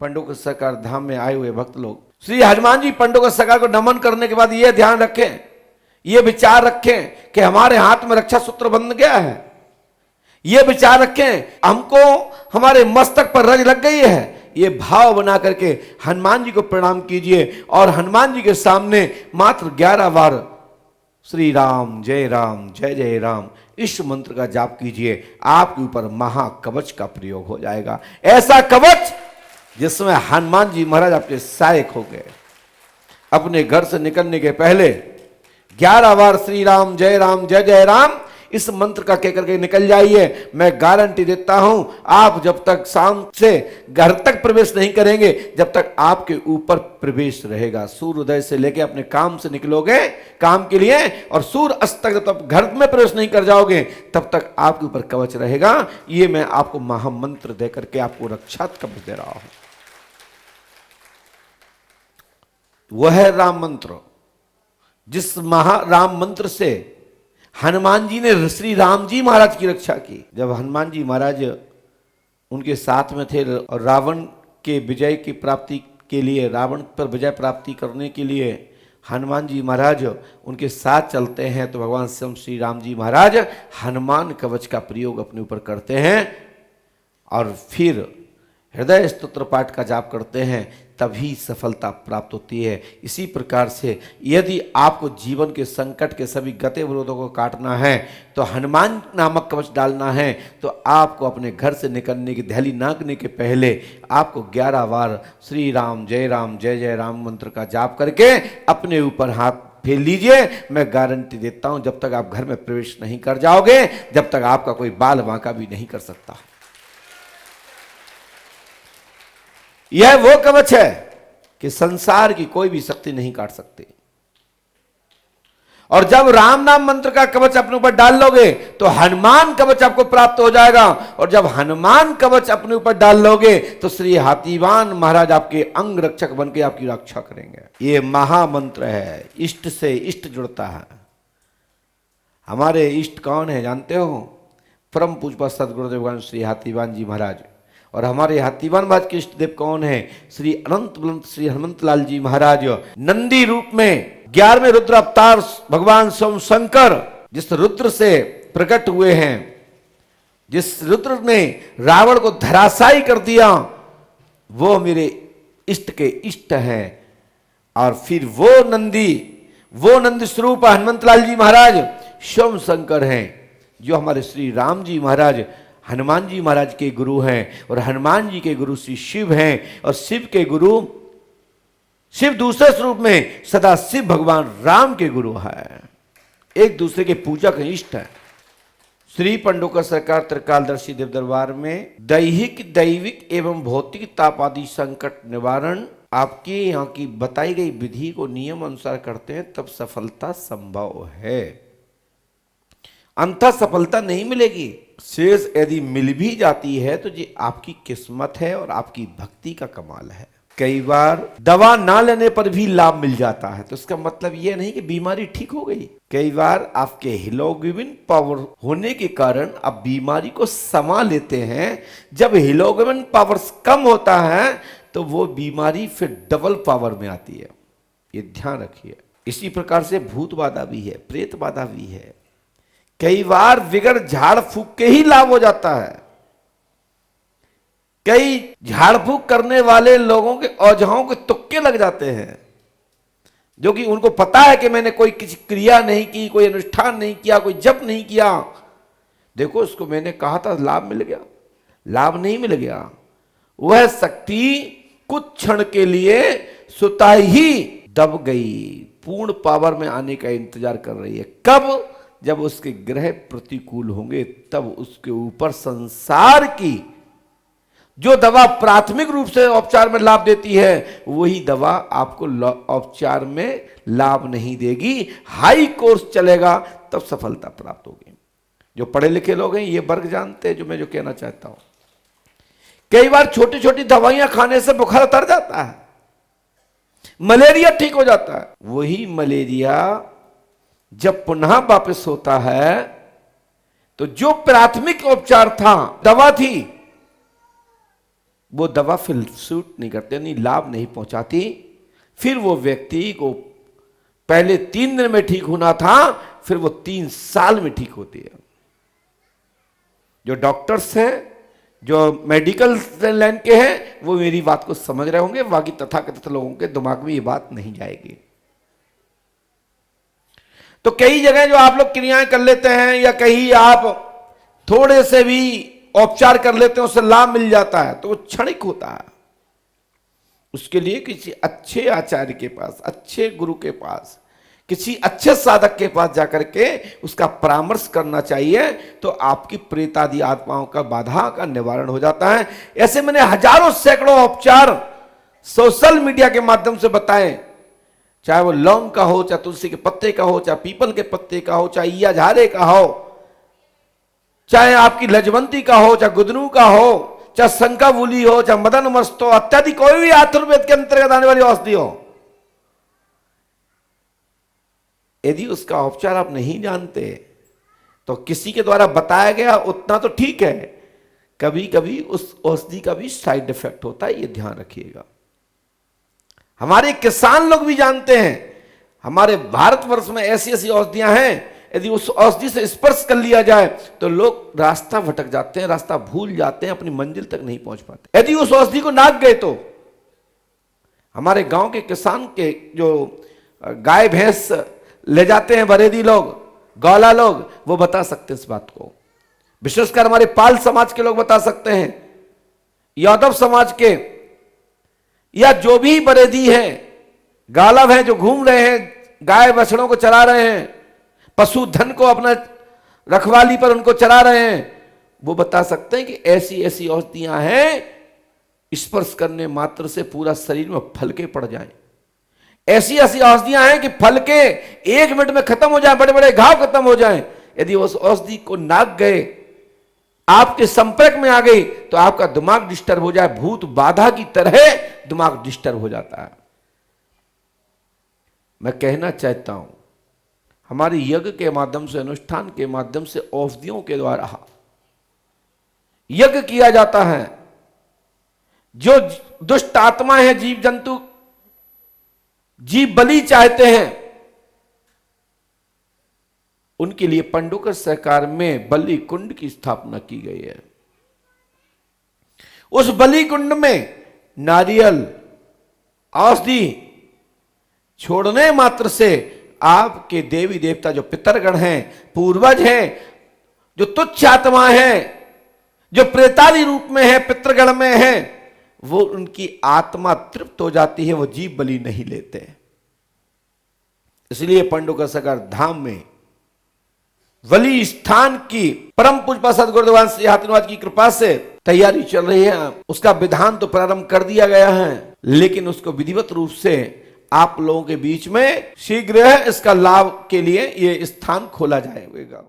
पंडोक सरकार धाम में आए हुए भक्त लोग श्री हनुमान जी पंडोक सरकार को नमन करने के बाद ये ध्यान रखें, ये विचार रखें कि हमारे हाथ में रक्षा सूत्र बंध गया है। ये विचार रखें हमको हमारे मस्तक पर रज लग गई है। ये भाव बना करके हनुमान जी को प्रणाम कीजिए और हनुमान जी के सामने मात्र 11 बार श्री राम जय जय राम इस मंत्र का जाप कीजिए। आपके ऊपर महाकवच का प्रयोग हो जाएगा, ऐसा कवच जिसमें हनुमान जी महाराज आपके सहायक हो गए। अपने घर से निकलने के पहले 11 बार श्री राम जय जय राम इस मंत्र का कहकर के निकल जाइए। मैं गारंटी देता हूं, आप जब तक शाम से घर तक प्रवेश नहीं करेंगे, जब तक आपके ऊपर प्रवेश रहेगा। सूर्योदय से लेकर अपने काम से निकलोगे काम के लिए और सूर्य अस्त तक जब तक घर में प्रवेश नहीं कर जाओगे, तब तक आपके ऊपर कवच रहेगा। ये मैं आपको महामंत्र देकर के आपको रक्षा कवच दे रहा हूं। वह है राम मंत्र, जिस राम मंत्र से हनुमान जी ने श्री राम जी महाराज की रक्षा की। जब हनुमान जी महाराज उनके साथ में थे और रावण के विजय की प्राप्ति के लिए, रावण पर विजय प्राप्ति करने के लिए हनुमान जी महाराज उनके साथ चलते हैं, तो भगवान स्वयं श्री राम जी महाराज हनुमान कवच का प्रयोग अपने ऊपर करते हैं और फिर हृदय स्तोत्र पाठ का जाप करते हैं, तभी सफलता प्राप्त होती है। इसी प्रकार से यदि आपको जीवन के संकट के सभी गते विरोधों को काटना है तो हनुमान नामक कवच डालना है। तो आपको अपने घर से निकलने की दहली नागने के पहले आपको 11 बार श्री राम जय जय राम मंत्र का जाप करके अपने ऊपर हाथ फेर लीजिए। मैं गारंटी देता हूं, जब तक आप घर में प्रवेश नहीं कर जाओगे, जब तक आपका कोई बाल बांका भी नहीं कर सकता। यह वो कवच है कि संसार की कोई भी शक्ति नहीं काट सकती। और जब राम नाम मंत्र का कवच अपने ऊपर डाल लोगे तो हनुमान कवच आपको प्राप्त हो जाएगा। और जब हनुमान कवच अपने ऊपर डाल लोगे तो श्री हाथीवान महाराज आपके अंग रक्षक बनके आपकी रक्षा करेंगे। ये महामंत्र है, इष्ट से इष्ट जुड़ता है। हमारे इष्ट कौन है जानते हो? परम पूज्य सदगुरुदेव भगवान श्री हाथीवान जी महाराज। और हमारे हाथीवान महाराज के इष्ट देव कौन है? श्री अनंत बुलंद श्री हनुमंत लाल जी महाराज। नंदी रूप में 11वें रुद्र अवतार भगवान स्वयं शंकर जिस रुद्र से प्रकट हुए हैं, जिस रुद्र ने रावण को धराशायी कर दिया, वो मेरे इष्ट के इष्ट हैं। और फिर वो नंदी स्वरूप हनुमंत लाल जी महाराज स्वयं शंकर हैं, जो हमारे श्री राम जी महाराज हनुमान जी महाराज के गुरु हैं। और हनुमान जी के गुरु श्री शिव हैं और शिव के गुरु शिव दूसरे स्वरूप में सदा शिव भगवान राम के गुरु है। एक दूसरे के पूजक इष्ट है। श्री पंडोकर सरकार त्रिकालदर्शी देव दरबार में दैहिक दैविक एवं भौतिक ताप आदि संकट निवारण आपके यहाँ की बताई गई विधि को नियम अनुसार करते हैं, तब सफलता संभव है। अंततः सफलता नहीं मिलेगी। शेष यदि मिल भी जाती है तो ये आपकी किस्मत है और आपकी भक्ति का कमाल है। कई बार दवा ना लेने पर भी लाभ मिल जाता है, तो इसका मतलब यह नहीं कि बीमारी ठीक हो गई। कई बार आपके हीमोग्लोबिन पावर होने के कारण आप बीमारी को समा लेते हैं। जब हीमोग्लोबिन पावर कम होता है तो वो बीमारी फिर डबल पावर में आती है। ये ध्यान रखिए। इसी प्रकार से भूत बाधा भी है, प्रेत बाधा भी है। कई बार बिगड़ झाड़ फूक के ही लाभ हो जाता है। कई झाड़ फूक करने वाले लोगों के औजाओं के तुक्के लग जाते हैं, जो कि उनको पता है कि मैंने कोई किसी क्रिया नहीं की, कोई अनुष्ठान नहीं किया, कोई जप नहीं किया। देखो इसको मैंने कहा था लाभ मिल गया, लाभ नहीं मिल गया। वह शक्ति कुछ क्षण के लिए सुता ही दब गई, पूर्ण पावर में आने का इंतजार कर रही है। कब? जब उसके ग्रह प्रतिकूल होंगे, तब उसके ऊपर संसार की जो दवा प्राथमिक रूप से उपचार में लाभ देती है, वही दवा आपको उपचार में लाभ नहीं देगी। हाई कोर्स चलेगा तब सफलता प्राप्त होगी। जो पढ़े लिखे लोग हैं ये वर्ग जानते हैं जो मैं जो कहना चाहता हूं। कई बार छोटी छोटी दवाइयां खाने से बुखार उतर जाता है, मलेरिया ठीक हो जाता है। वही मलेरिया जब पुनः वापस होता है तो जो प्राथमिक उपचार था, दवा थी, वो दवा फिर सूट नहीं करती, यानी लाभ नहीं पहुंचाती। फिर वो व्यक्ति को पहले 3 दिन में ठीक होना था, फिर वो 3 साल में ठीक होती है। जो डॉक्टर्स हैं, जो मेडिकल लाइन के हैं, वो मेरी बात को समझ रहे होंगे, बाकी तथाकथित लोगों के दिमाग में ये बात नहीं जाएगी। तो कई जगह जो आप लोग क्रियाएं कर लेते हैं, या कहीं आप थोड़े से भी उपचार कर लेते हैं, उससे लाभ मिल जाता है, तो वो क्षणिक होता है। उसके लिए किसी अच्छे आचार्य के पास, अच्छे गुरु के पास, किसी अच्छे साधक के पास जाकर के उसका परामर्श करना चाहिए, तो आपकी प्रेत आदि आत्माओं का बाधा का निवारण हो जाता है। ऐसे मैंने हजारों सैकड़ों उपचार सोशल मीडिया के माध्यम से बताए, चाहे वो लौंग का हो, चाहे तुलसी के पत्ते का हो, चाहे पीपल के पत्ते का हो, चाहे ईया झारे का हो, चाहे आपकी लजवंती का हो, चाहे गुदनू का हो, चाहे शंकावूली हो, चाहे मदन मस्त हो, इत्यादि कोई भी आयुर्वेद के अंतर्गत आने वाली औषधि हो, यदि उसका उपचार आप नहीं जानते तो किसी के द्वारा बताया गया उतना तो ठीक है, कभी कभी उस औषधि का भी साइड इफेक्ट होता है, ये ध्यान रखिएगा। हमारे किसान लोग भी जानते हैं, हमारे भारतवर्ष में ऐसी ऐसी औषधियां हैं, यदि उस औषधि से स्पर्श कर लिया जाए तो लोग रास्ता भटक जाते हैं, रास्ता भूल जाते हैं, अपनी मंजिल तक नहीं पहुंच पाते। यदि उस औषधि को नाक गए तो हमारे गांव के किसान के जो गाय भैंस ले जाते हैं, बरेदी लोग, गौला लोग, वो बता सकते हैं इस बात को। विशेषकर हमारे पाल समाज के लोग बता सकते हैं, यादव समाज के, या जो भी बरेदी हैं, गालव हैं, जो घूम रहे हैं, गाय बछड़ों को चरा रहे हैं, पशुधन को अपना रखवाली पर उनको चरा रहे हैं, वो बता सकते हैं कि ऐसी ऐसी औषधियां हैं, स्पर्श करने मात्र से पूरा शरीर में फलके पड़ जाएं। ऐसी ऐसी औषधियां हैं कि फलके 1 मिनट में खत्म हो जाए, बड़े बड़े घाव खत्म हो जाएं। यदि उस औषधि को नाक गए, आपके संपर्क में आ गई, तो आपका दिमाग डिस्टर्ब हो जाए, भूत बाधा की तरह दिमाग डिस्टर्ब हो जाता है। मैं कहना चाहता हूं, हमारे यज्ञ के माध्यम से, अनुष्ठान के माध्यम से, औषधियों के द्वारा यज्ञ किया जाता है। जो दुष्ट आत्मा है, जीव जंतु, जीव बलि चाहते हैं, उनके लिए पंडुकर सहकार में बलि कुंड की स्थापना की गई है। उस बलि कुंड में नारियल, औषधि छोड़ने मात्र से आपके देवी देवता, जो पितरगण हैं, पूर्वज हैं, जो तुच्छ आत्मा हैं, जो प्रेतादि रूप में है, पितृगण में है, वो उनकी आत्मा तृप्त हो जाती है, वो जीव बलि नहीं लेते। इसलिए पंडुका सगर धाम में बलि स्थान की परम पूज्य सदगुरु देवान श्री हाथीनाथ की कृपा से तैयारी चल रही है। उसका विधान तो प्रारंभ कर दिया गया है, लेकिन उसको विधिवत रूप से आप लोगों के बीच में शीघ्र इसका लाभ के लिए यह स्थान खोला जाएगा।